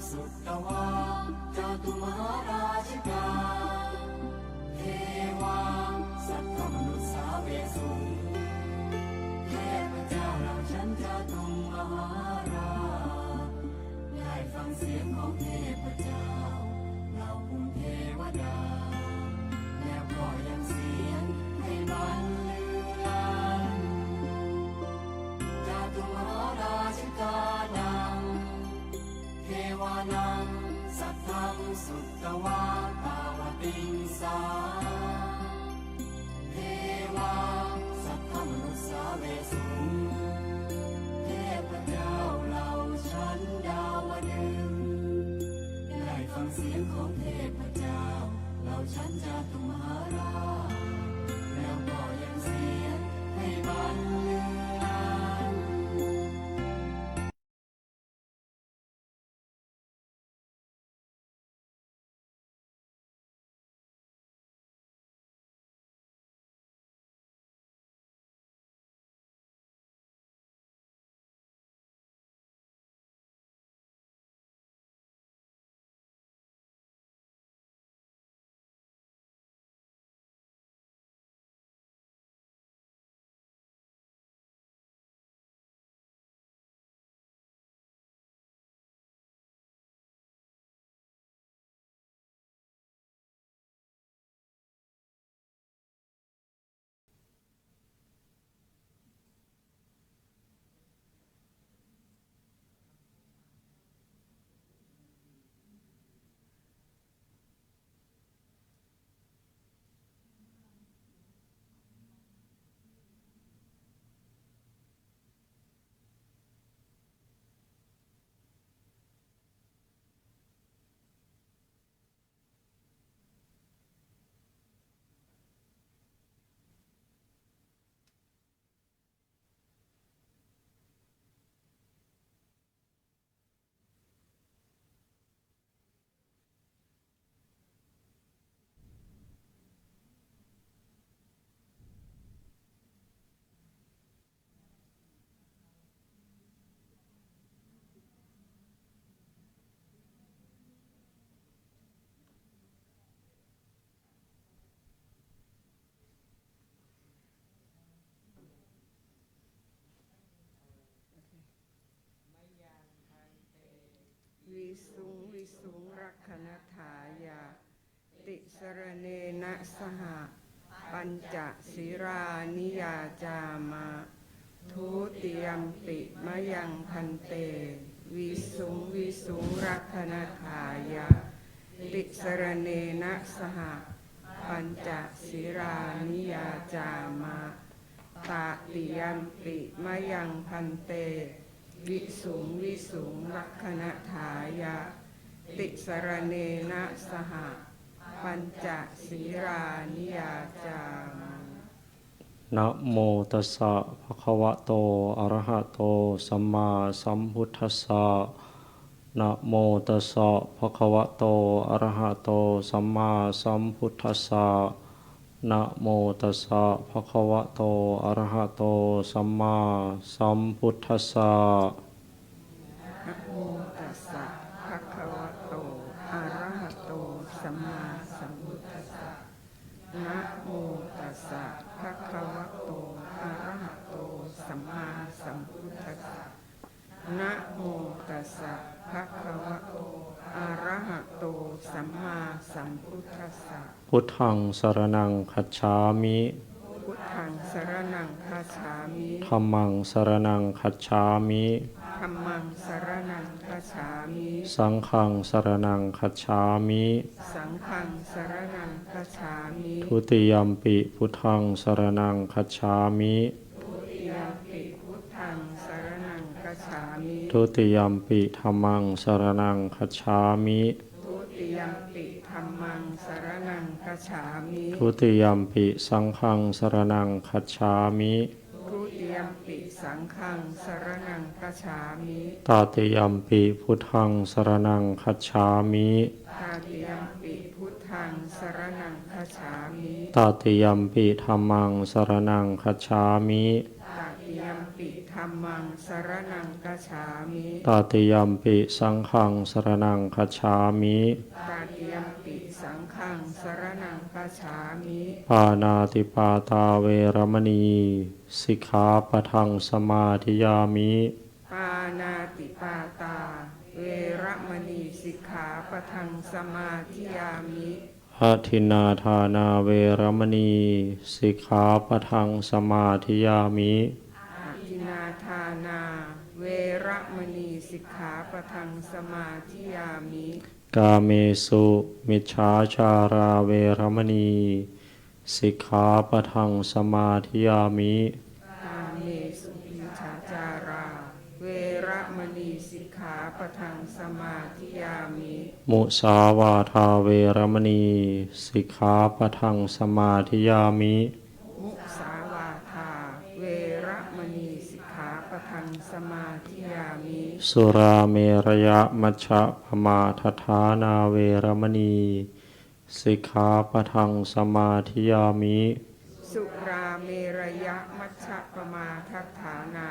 สุตวาจาตุมหาราชิกาเทวาสัทธมนุษย์สาเวสุงเทพเจ้าเราฉันจาตุมหาราชได้ฟังเสียงของเทพเจ้าเราภูมิเทวดาแล้วก็ยังเสียงให้บันลือลั่นจาตุมหาราชิกานังเทวานังสัทธังสุตวาตาวติงสาเทวาสัทธมนุษย์สาเวสุงเทพเจ้าเราชั้นดาวดึงส์ได้ฟังเสียงของเทพเจ้าเราชั้นจาตุมหาราชแล้วก็ยังเสียงให้บันลือลั่นวิสุงรักขณถายาติสรเนนะสหปัญจศีรานิยาจามะทุติยมปิมะยังพันเตวิสุงรักขณถายาติสรเนนะสหปัญจศีรานิยาจามะตติยมปิมะยังพันเตวิสุงรักขณถายาติสรเนนะสหปัญจศีรานิยาจามะนะโมตัสสะภะคะวะโตอะระหะโตสัมมาสัมพุทธัสสะนะโมตัสสะภะคะวะโตอะระหะโตสัมมาสัมพุทธัสสะนะโมตัสสะภะคะวะโตอะระหะโตสัมมาสัมพุทธัสสะนะโมตัสสะภะคะวะโตอะระหะโตสัมมาสัมพุทธัสสะนะโมตัสสะภะคะวะโตอะระหะโตสัมมาสัมพุทธัสสะนะโมตัสสะภะคะวะโตอะระหะโตสัมมาสัมพุทธัสสะพุทธังสรณังคัจฉามิพุทธังสรณังคัจฉามิธัมมังสรณังคัจฉามิธัมมังสรณังคัจฉามิสังฆังสรณังคัจฉามิสังฆังสรณังคัจฉามิทุติยัมปิพุทธังสรณังคัจฉามิทุติยัมปิพุทธังสรณังคัจฉามิทุติยัมปิธัมมังสรณังคัจฉามิทุติยัมปิธัมมังสรณังคัจฉามิทุติยัมปิสังฆังสรณังคัจฉามิทุติยัมปิสังฆังสรณังคัจฉามิตติยัมปิพุทธังสรณังคัจฉามิตติยัมปิพุทธังสรณังคัจฉามิตติยัมปิธัมมังสรณังคัจฉามิตติยัมปิธัมมังสรณังคัจ ฉามิ ตติยัมปิสังฆังสรณังคัจฉามิ ตาติยัมปิสังฆังสรณังคัจฉามิ ปานาติปาตาเวรมณีสิกขาปะทังสมาธิยามิ ปานาติปาตาเวระมณีสิกขาปะทังสมาธิยามิ อะทินนาทานาเวรมณีสิกขาปะทังสมาธิยามิ อาทินาทานาเวระมณีสิกขาปะทังสมาธิยามิ กาเมสุมิจฉาจาราเวรมณีสิกขาปะทังสมาธิยามิ กาเมสุมิจฉาจาราเวระมณีสิกขาปะทังสมาธิยามิ มุสาวาทาเวรมณีสิกขาปะทังสมาธิยามิ มุสาวาทาเวระมณีสิกขาปะทังสมาธิยามิ สุราเมรยะมัชฌะปมาทฐานาเวรมณีสิกขาปะทังสมาธิยามิ สุราเมรยะมัชฌปมาทัฏฐานา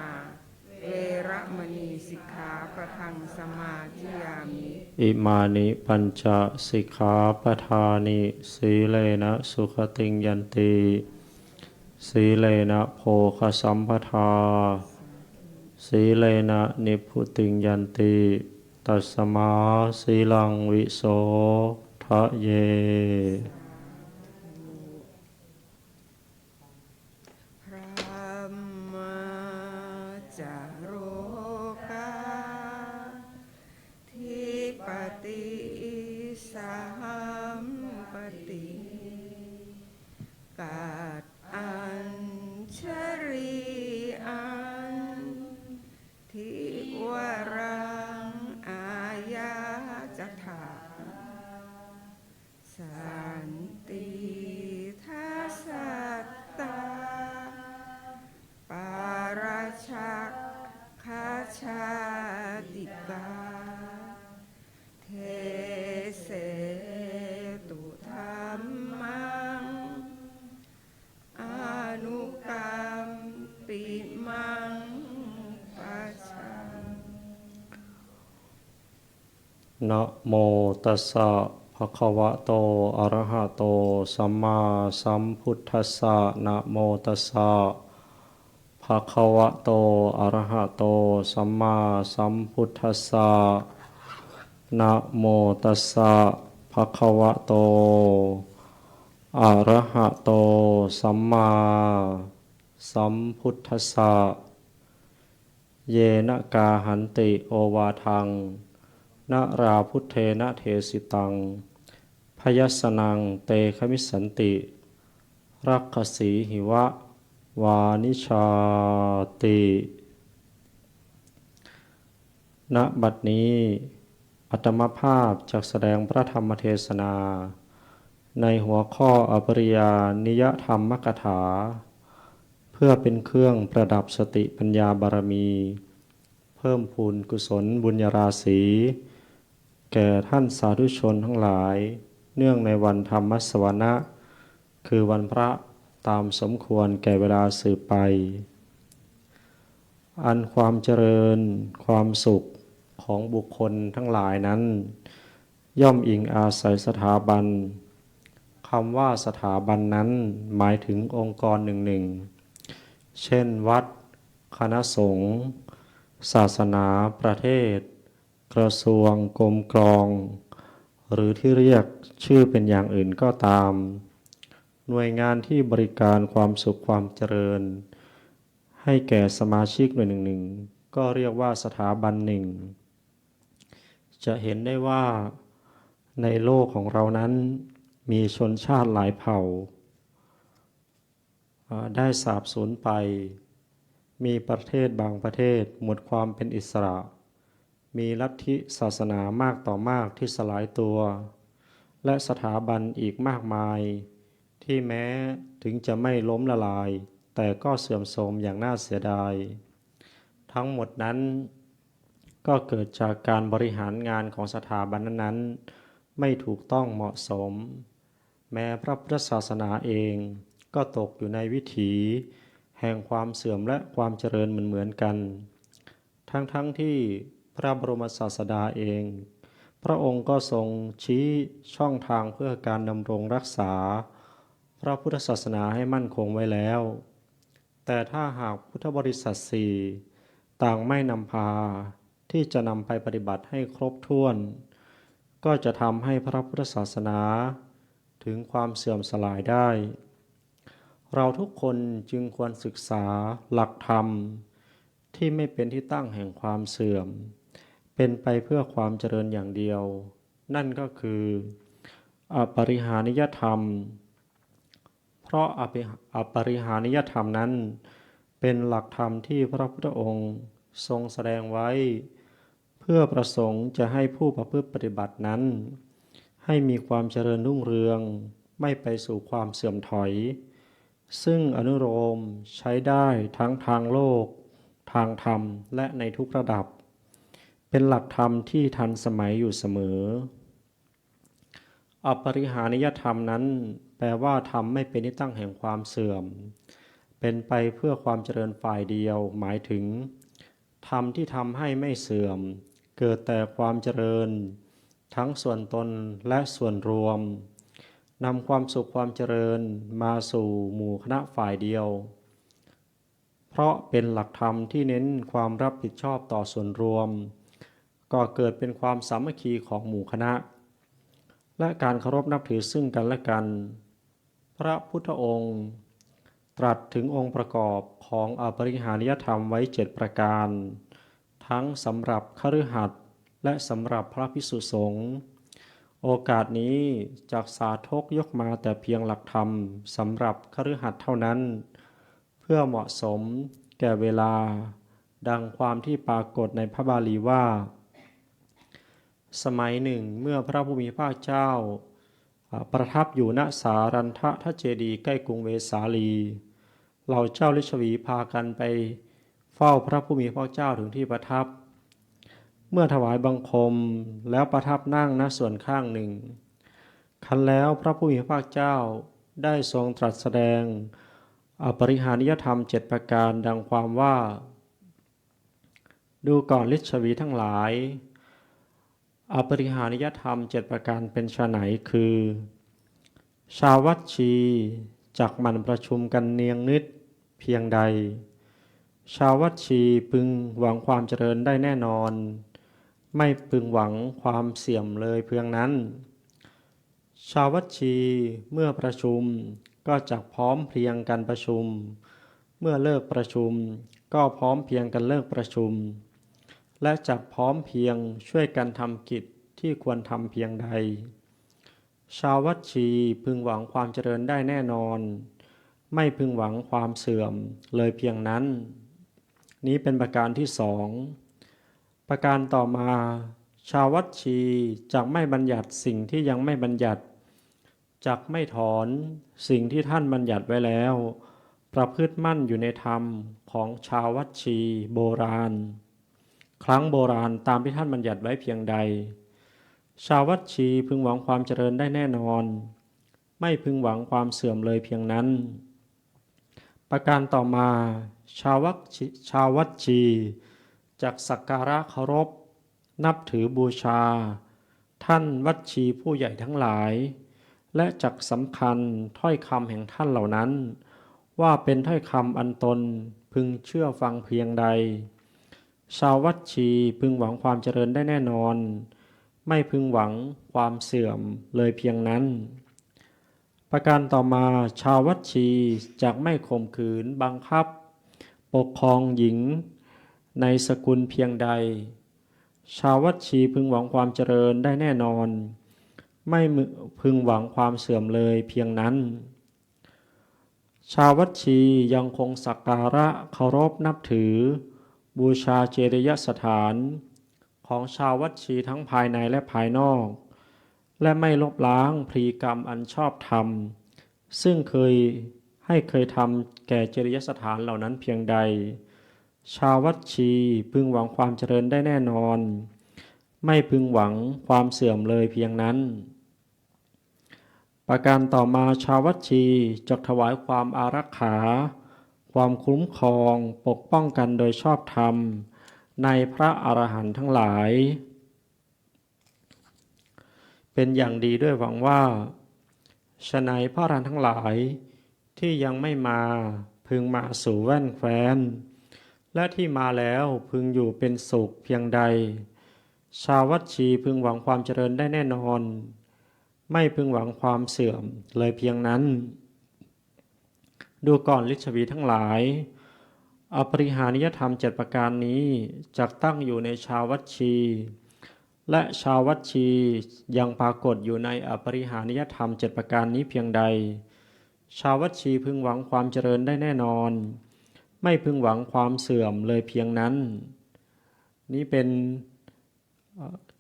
เวระมณีสิกขาปะทังสมาธิยามิ อิมานิปัญจสิกขาปทานิสีเลนะสุขติงยันติสีเลนะโภคสัมปทาสีเลนะนิพพุติงยันติตัสมาสีลังวิโสทะเย พระมาจาโรกาทิปติสัมปติกาตอัญชริอันทิวรังอายาจถาสันติทัสสัตตาปาราชักขชาติกาเทเสตุธัมมังอนุกัมปิมังปัจฉัง นะโมตัสสะภะคะวะโตอะระหะโตสัมมาสัมพุทธัสสะนะโมตัสสะภะคะวะโตอะระหะโตสัมมาสัมพุทธัสสะนะโมตัสสะภะคะวะโตอะระหะโตสัมมาสัมพุทธัสสะเยนะกาหันติโอวาทังนะราพุทเทนะเทสิตังพยัสสนังเตขมิสสันติรักขสีหิวะวานิชาติณบัดนี้อาตมาภาพจักแสดงพระธรรมเทศนา ในหัวข้ออปริยานิยธรรมกถา เพื่อเป็นเครื่องประดับสติปัญญาบารมี เพิ่มพูนกุศลบุญญาราศี แก่ท่านสาธุชนทั้งหลาย เนื่องในวันธรรมสวนะ คือวันพระตามสมควรแก่เวลาสืบไป อันความเจริญความสุขของบุคคลทั้งหลายนั้น ย่อมอิงอาศัยสถาบันคำว่าสถาบันนั้นหมายถึงองค์กรหนึ่งๆ เช่นวัดคณะสงฆ์ศาสนาประเทศ กระทรวงกรมกรอง หรือที่เรียกชื่อเป็นอย่างอื่นก็ตาม หน่วยงานที่บริการความสุขความเจริญ ให้แก่สมาชิกหน่วยหนึ่งๆ ก็เรียกว่าสถาบันหนึ่ง จะเห็นได้ว่าในโลกของเรานั้นมีชนชาติหลายเผ่าได้สาบสูญไป มีประเทศบางประเทศหมดความเป็นอิสระ มีลัทธิศาสนามากต่อมากที่สลายตัว และสถาบันอีกมากมายที่แม้ถึงจะไม่ล้มละลาย แต่ก็เสื่อมโทรมอย่างน่าเสียดาย ทั้งหมดนั้นก็เกิดจากการบริหารงานของสถาบันนั้นๆไม่ถูกต้องเหมาะสม แม้พระพุทธศาสนาเองก็ตกอยู่ในวิถีแห่งความเสื่อมและความเจริญเหมือนกัน ทั้งที่พระบรมศาสดาเอง พระองค์ก็ทรงชี้ช่องทางเพื่อการดำรงรักษาพระพุทธศาสนาให้มั่นคงไว้แล้ว แต่ถ้าหากพุทธบริษัทสี่ต่างไม่นำพาที่จะนำไปปฏิบัติให้ครบถ้วน ก็จะทำให้พระพุทธศาสนาถึงความเสื่อมสลายได้ เราทุกคนจึงควรศึกษาหลักธรรมที่ไม่เป็นที่ตั้งแห่งความเสื่อม เป็นไปเพื่อความเจริญอย่างเดียว นั่นก็คืออปริหานิยธรรม เพราะอปริหานิยธรรมนั้นเป็นหลักธรรมที่พระพุทธองค์ทรงแสดงไว้ เพื่อประสงค์จะให้ผู้ประพฤติปฏิบัตินั้น ให้มีความเจริญรุ่งเรืองไม่ไปสู่ความเสื่อมถอย ซึ่งอนุโลมใช้ได้ทั้งทางโลกทางธรรมและในทุกระดับ เป็นหลักธรรมที่ทันสมัยอยู่เสมอ อปริหานิยธรรมนั้นแปลว่าธรรมไม่เป็นที่ตั้งแห่งความเสื่อม เป็นไปเพื่อความเจริญฝ่ายเดียว หมายถึงธรรมที่ทำให้ไม่เสื่อม เกิดแต่ความเจริญทั้งส่วนตนและส่วนรวมนำความสุขความเจริญมาสู่หมู่คณะฝ่ายเดียว เพราะเป็นหลักธรรมที่เน้นความรับผิดชอบต่อส่วนรวม ก็เกิดเป็นความสามัคคีของหมู่คณะ และการเคารพนับถือซึ่งกันและกัน พระพุทธองค์ตรัสถึงองค์ประกอบของอปริหานิยธรรมไว้7ประการ ทั้งสำหรับคฤหัสถ์และสำหรับพระภิกษุสงฆ์ โอกาสนี้จักสาธกยกมาแต่เพียงหลักธรรมสำหรับคฤหัสถ์เท่านั้น เพื่อเหมาะสมแก่เวลาดังความที่ปรากฏในพระบาลีว่า สมัยหนึ่งเมื่อพระผู้มีพระเจ้าประทับอยู่ณสารันทะเจดีย์ใกล้กรุงเวสาลีเหล่าเจ้าฤาษีพากันไปเฝ้าพระผู้มีพระเจ้าถึงที่ประทับ เมื่อถวายบังคมแล้วประทับนั่งณส่วนข้างหนึ่งครั้นแล้วพระผู้มีพระเจ้าได้ทรงตรัสแสดงอปริหานิยธรรม7ประการดังความว่า ดูก่อนฤาษีทั้งหลายอปริหานิยธรรม7ประการเป็นไฉนคือ ชาววัดชีจักหมั่นประชุมกันเนียงนิดเพียงใด ชาววัดชีพึงหวังความเจริญได้แน่นอน ไม่พึงหวังความเสื่อมเลยเพียงนั้น ชาววัดชีเมื่อประชุมก็จักพร้อมเพรียงกันประชุม เมื่อเลิกประชุมก็พร้อมเพรียงกันเลิกประชุม และจักพร้อมเพียงช่วยกันทำกิจที่ควรทำเพียงใด ชาววัดชีพึงหวังความเจริญได้แน่นอน ไม่พึงหวังความเสื่อมเลยเพียงนั้น นี้เป็นประการที่สอง ประการต่อมา ชาววัดชีจักไม่บัญญัติสิ่งที่ยังไม่บัญญัติจักไม่ถอนสิ่งที่ท่านบัญญัติไว้แล้ว ประพฤติมั่นอยู่ในธรรมของชาววัดชีโบราณ ครั้งโบราณตามที่ท่านบัญญัติไว้เพียงใด ชาววัดชีพึงหวังความเจริญได้แน่นอน ไม่พึงหวังความเสื่อมเลยเพียงนั้น ประการต่อมาชาววัดชีจักสักการะเคารพนับถือบูชาท่านวัดชีผู้ใหญ่ทั้งหลาย และจักสำคัญถ้อยคำแห่งท่านเหล่านั้น ว่าเป็นถ้อยคำอันตนพึงเชื่อฟังเพียงใด ชาววัดชีพึงหวังความเจริญได้แน่นอน ไม่พึงหวังความเสื่อมเลยเพียงนั้น ประการต่อมาชาววัดชีจักไม่ข่มขืนบังคับปกครองหญิงในสกุลเพียงใด ชาววัดชีพึงหวังความเจริญได้แน่นอน ไม่พึงหวังความเสื่อมเลยเพียงนั้น ชาววัดชียังคงสักการะเคารพนับถือบูชาเจดียสถานของชาววัดชีทั้งภายในและภายนอก และไม่ลบล้างพฤติกรรมอันชอบธรรมซึ่งเคยทำแก่เจดียสถานเหล่านั้นเพียงใด ชาววัดชีพึงหวังความเจริญได้แน่นอน ไม่พึงหวังความเสื่อมเลยเพียงนั้น ประการต่อมาชาววัดชีจักถวายความอารักขาความคุ้มครองปกป้องกันโดยชอบธรรม ในพระอรหันต์ทั้งหลายเป็นอย่างดีด้วยหวังว่าฉะนัยพระอรหันต์ทั้งหลายที่ยังไม่มาพึงมาสู่แว่นแคว้นและที่มาแล้วพึงอยู่เป็นสุขเพียงใดชาววัดชีพึงหวังความเจริญได้แน่นอนไม่พึงหวังความเสื่อมเลยเพียงนั้นดูก่อนฤๅวีทั้งหลายอปริหานิยธรรม7ประการนี้จักตั้งอยู่ในชาววัดชีและชาววัดชียังปรากฏอยู่ในอปริหานิยธรรม7ประการนี้เพียงใดชาววัดชีพึงหวังความเจริญได้แน่นอนไม่พึงหวังความเสื่อมเลยเพียงนั้นนี้เป็น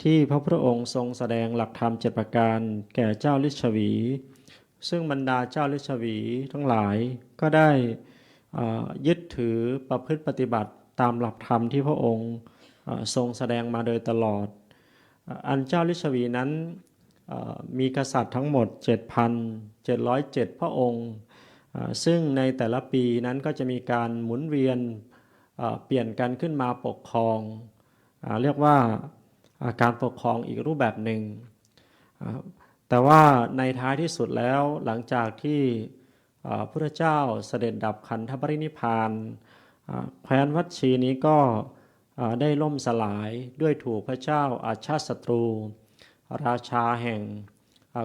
ที่พระพุทธองค์ทรงแสดงหลักธรรม7ประการแก่เจ้าฤๅวีซึ่งบรรดาเจ้าฤๅวีทั้งหลายก็ได้ยึดถือประพฤติปฏิบัติตามหลักธรรมที่พระองค์ทรงแสดงมาโดยตลอดอันเจ้าฤๅวีนั้นมีกษัตริย์ทั้งหมด 7,707 พระองค์ซึ่งในแต่ละปีนั้นก็จะมีการหมุนเวียนเปลี่ยนกันขึ้นมาปกครองเรียกว่าการปกครองอีกรูปแบบหนึ่งแต่ว่าในท้ายที่สุดแล้วหลังจากที่พระพุทธเจ้าเสด็จดับขันธปรินิพพานแคว้นวัดชีนี้ก็ได้ล่มสลายด้วยถูกพระเจ้าอาชาติศัตรูราชาแห่ง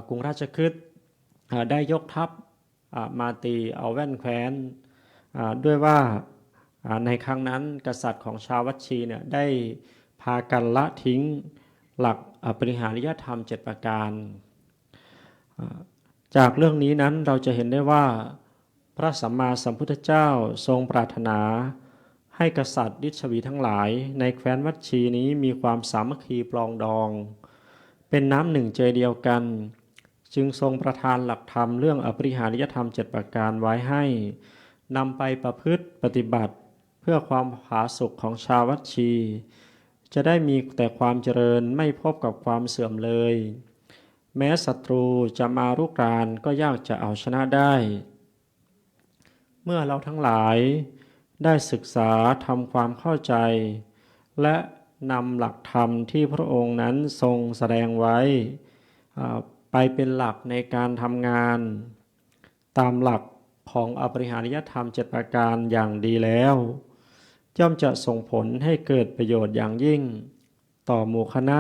กรุงราชคฤห์ได้ยกทัพมาตีเอาแว่นแคว้นด้วยว่าในครั้งนั้นกษัตริย์ของชาววัดชีเนี่ยได้พากันละทิ้งหลักปริหาริยธรรม7ประการจากเรื่องนี้นั้นเราจะเห็นได้ว่าพระสัมมาสัมพุทธเจ้าทรงปรารถนาให้กษัตริย์ฤๅวีทั้งหลายในแคว้นวัดชีนี้มีความสามัคคีปรองดองเป็นน้ำหนึ่งใจเดียวกันจึงทรงประทานหลักธรรมเรื่องอปริหาริยธรรม7ประการไว้ให้นำไปประพฤติปฏิบัติเพื่อความผาสุกของชาววัดชีจะได้มีแต่ความเจริญไม่พบกับความเสื่อมเลยแม้ศัตรูจะมารุกรานก็ยากจะเอาชนะได้เมื่อเราทั้งหลายได้ศึกษาทำความเข้าใจและนำหลักธรรมที่พระองค์นั้นทรงแสดงไว้ไปเป็นหลักในการทำงานตามหลักของอปริหาริยธรรม7ประการอย่างดีแล้วย่อมจะส่งผลให้เกิดประโยชน์อย่างยิ่งต่อหมู่คณะ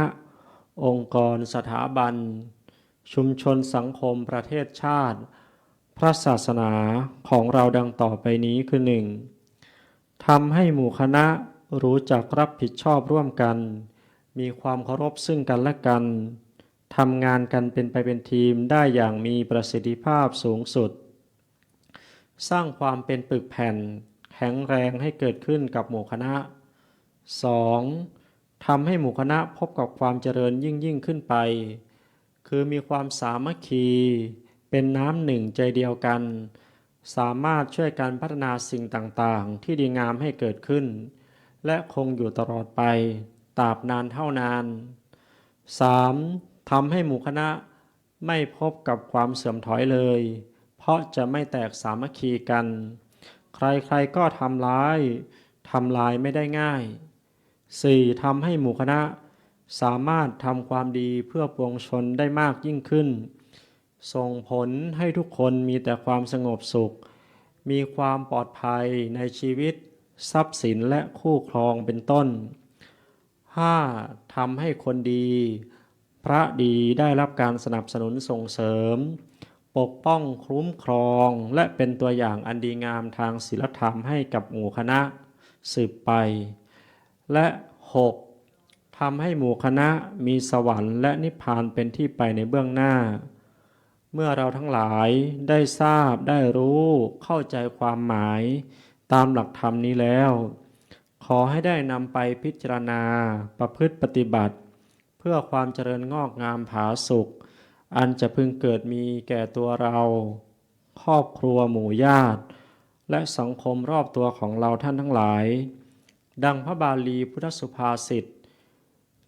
องค์กรสถาบันชุมชนสังคมประเทศชาติพระศาสนาของเราดังต่อไปนี้คือ 1. ทำให้หมู่คณะรู้จักรับผิดชอบร่วมกันมีความเคารพซึ่งกันและกันทำงานกันเป็นทีมได้อย่างมีประสิทธิภาพสูงสุดสร้างความเป็นปึกแผ่นแข็งแรงให้เกิดขึ้นกับหมู่คณะ 2. ทำให้หมู่คณะพบกับความเจริญยิ่งขึ้นไปคือมีความสามัคคีเป็นน้ำหนึ่งใจเดียวกันสามารถช่วยกันพัฒนาสิ่งต่างๆที่ดีงามให้เกิดขึ้นและคงอยู่ตลอดไปตราบนานเท่านาน 3. ทำให้หมู่คณะไม่พบกับความเสื่อมถอยเลยเพราะจะไม่แตกสามัคคีกันใครๆก็ทำลายไม่ได้ง่าย 4. ทำให้หมู่คณะสามารถทำความดีเพื่อปวงชนได้มากยิ่งขึ้นส่งผลให้ทุกคนมีแต่ความสงบสุขมีความปลอดภัยในชีวิตทรัพย์สินและคู่ครองเป็นต้น 5. ทำให้คนดีพระดีได้รับการสนับสนุนส่งเสริมปกป้องคุ้มครองและเป็นตัวอย่างอันดีงามทางศีลธรรมให้กับหมู่คณะสืบไปและ 6. ทำให้หมู่คณะมีสวรรค์และนิพพานเป็นที่ไปในเบื้องหน้าเมื่อเราทั้งหลายได้ทราบได้รู้เข้าใจความหมายตามหลักธรรมนี้แล้วขอให้ได้นำไปพิจารณาประพฤติปฏิบัติเพื่อความเจริญงอกงามผาสุกอันจะพึงเกิดมีแก่ตัวเราครอบครัวหมู่ญาติและสังคมรอบตัวของเราท่านทั้งหลายดังพระบาลีพุทธสุภาษิต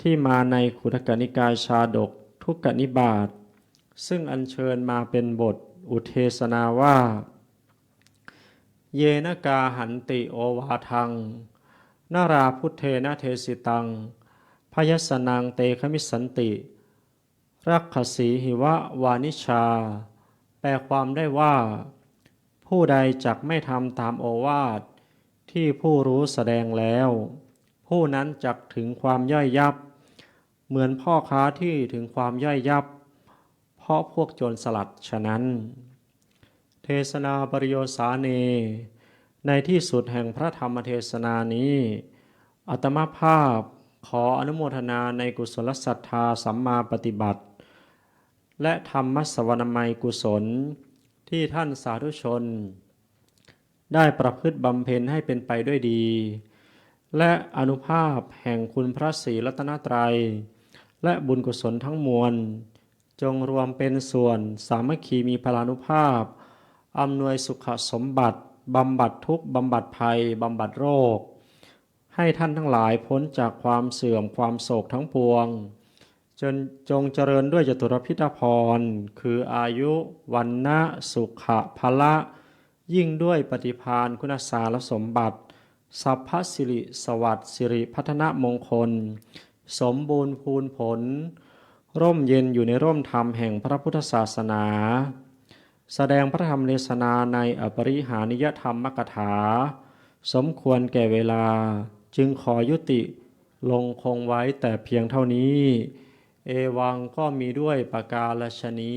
ที่มาในขุทกนิกายชาดกทุกกนิบาตซึ่งอัญเชิญมาเป็นบทอุเทศนาว่าเยนกาหันติโอวาทัง นาราพุทเทนะเทสิตังพยัสนังเตคมิสันติรักขสีหิวะวานิชาแปลความได้ว่า ผู้ใดจักไม่ทำตามโอวาทที่ผู้รู้แสดงแล้ว ผู้นั้นจักถึงความย่อยยับ เหมือนพ่อค้าที่ถึงความย่อยยับ เพราะพวกโจรสลัดฉะนั้น เทศนาปริโยสาเน ในที่สุดแห่งพระธรรมเทศนานี้อาตมาภาพขออนุโมทนาในกุศลศรัทธาสัมมาปฏิบัติและธรรมสวรรมัยกุศลที่ท่านสาธุชนได้ประพฤติบำเพ็ญให้เป็นไปด้วยดี และอนุภาพแห่งคุณพระศรีรัตนตรัยและบุญกุศลทั้งมวลจงรวมเป็นส่วนสามัคคีมีพลานุภาพอำนวยสุขสมบัติบำบัดทุกข์บำบัดภัยบำบัดโรคให้ท่านทั้งหลายพ้นจากความเสื่อมความโศกทั้งปวงจงเจริญด้วยจตุรพิธพรคืออายุวันนะสุขะพละยิ่งด้วยปฏิภาณคุณสารสมบัติสัพพสิริสวัสดิ์สิริพัฒนมงคลสมบูรณ์พูนผลร่มเย็นอยู่ในร่มธรรมแห่งพระพุทธศาสนาแสดงพระธรรมเทศนาในอปริหานิยธรรมกถาสมควรแก่เวลาจึงขอยุติลงคงไว้แต่เพียงเท่านี้เอวังก็มีด้วยประกาศชนี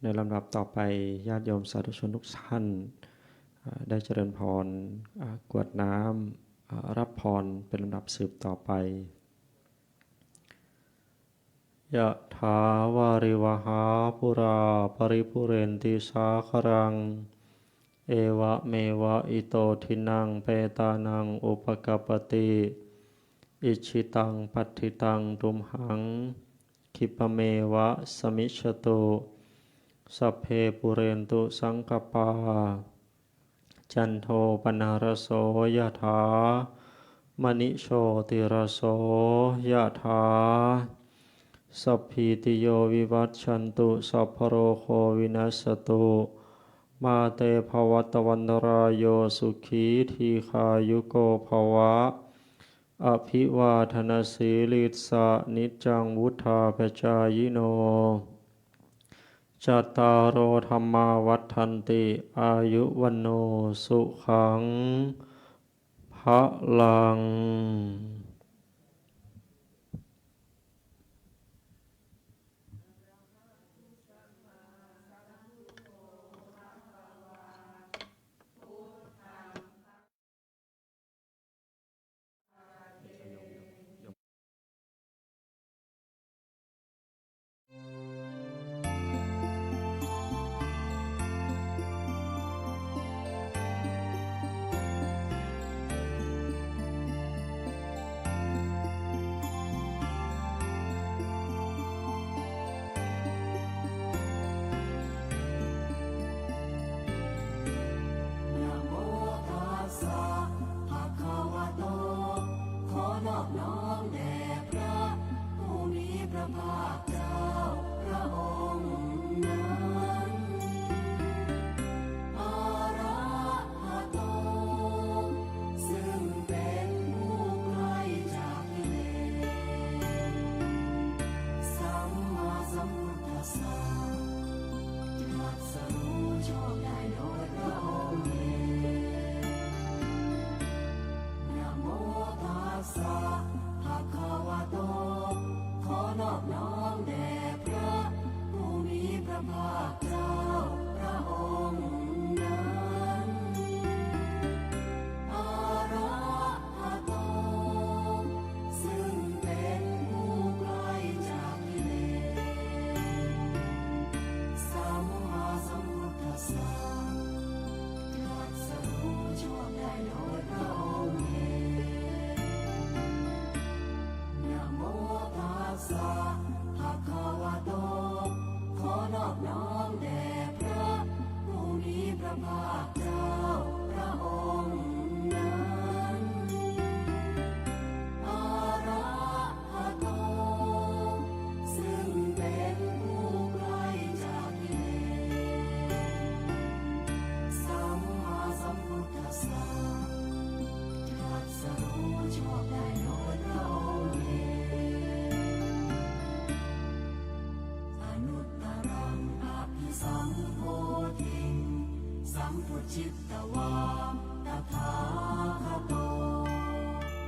ในลำดับต่อไปญาติโยมสาธุชนทุกท่านได้เจริญพรกรวดน้ำรับพรเป็นลำดับสืบต่อไปยะถาวาริวหาปุราปริปุเรนติสาครังเอวะเมวะอิโตทินังเปตานังอุปกัปปติอิชิตังปัฏฐิตังตุมหังคิปะเมวะสมิชตุสัพเพปุเรนตุสังกปาจันโทปนารโสยะถามณิโชติรโสยะถาสัพพิติโยวิวัตชันตุสัพพโรโควินัสตุมาเตภวัตวันตรายโยสุขีทีขายุโกภวะอภิวาทนาสีลิสะนิจังวุธาปจายโนจัตตารโอธรรมาวัฏันติอายุวันโนสุขังภะลัง น้อมแด่พระผู้มีพระภาคเจ้าพระองค์นั้นอะระหะโตซึ่งเป็นผู้ไกลจากกิเลสสัมมาสัมพุทธัสสะตรัสรู้ชอบได้โดยพระองค์เองนะโมตัสสะภะคะวะโตขอนอบน้อมแด่พระผู้มีพระภาคเจ้าพระองค์นั้นอะระหะโตซึ่งเป็นผู้ไกลจากกิเลสสัมมาสัมพุทธัสสะตรัสรู้ชอบได้โดยพระองค์เองนะโมตัสสะภะคะวะโตขอนอบน้อมแด่พระผู้มีพระภาคเจ้าพระองค์นั้นอะระหะโตซึ่งเป็นผู้ไกลจากกิเลสสัมมาสัมพุทธัสสะตรัสรู้ชอบได้โดยพระองค์เองอนุตตรังอภิสัมโพธิงสัมพุทธิตวาตถาคโต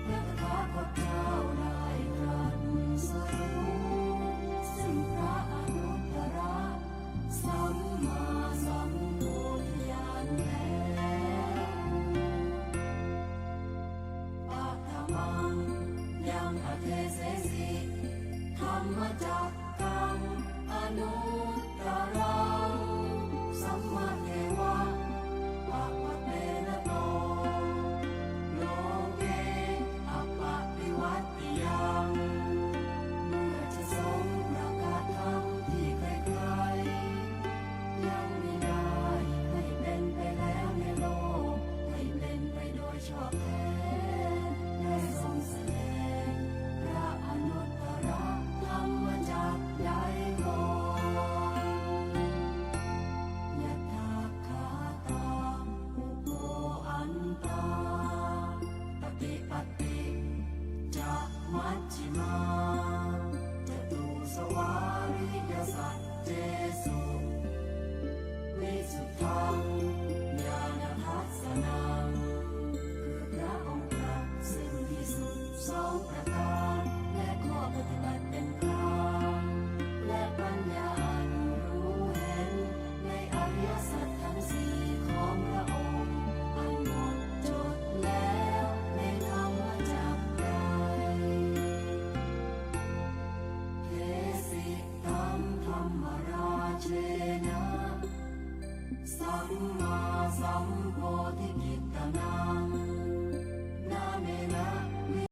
พระตถาคตเจ้าได้ตรัสรู้ซึ่งพระอนุตตรสัมมาสัมโพธิญาณแล้วปัตตมังยังอเทเสสิธรรมจักกังอนุตตรังสัมมาเทวะปะปะเตนะโตโลเกอัปปะวิวัตติยังเมื่อจะทรงประกาศธรรมที่ใครๆยังไม่ได้ให้เป็นไปแล้วในโลกให้เป็นไปโดยชอบแท้ได้ทรงแสดงพระอนุตตรธรรมจักรได้ก่อนยะถาคาตาอุโปอันตาปฏิปัตติจะมัชฌิมาจตุสวาริยสัจเจสุวิสุทธังญาณทัสสนังคือพระองค์ตรัสซึ่งที่สุดสองประการ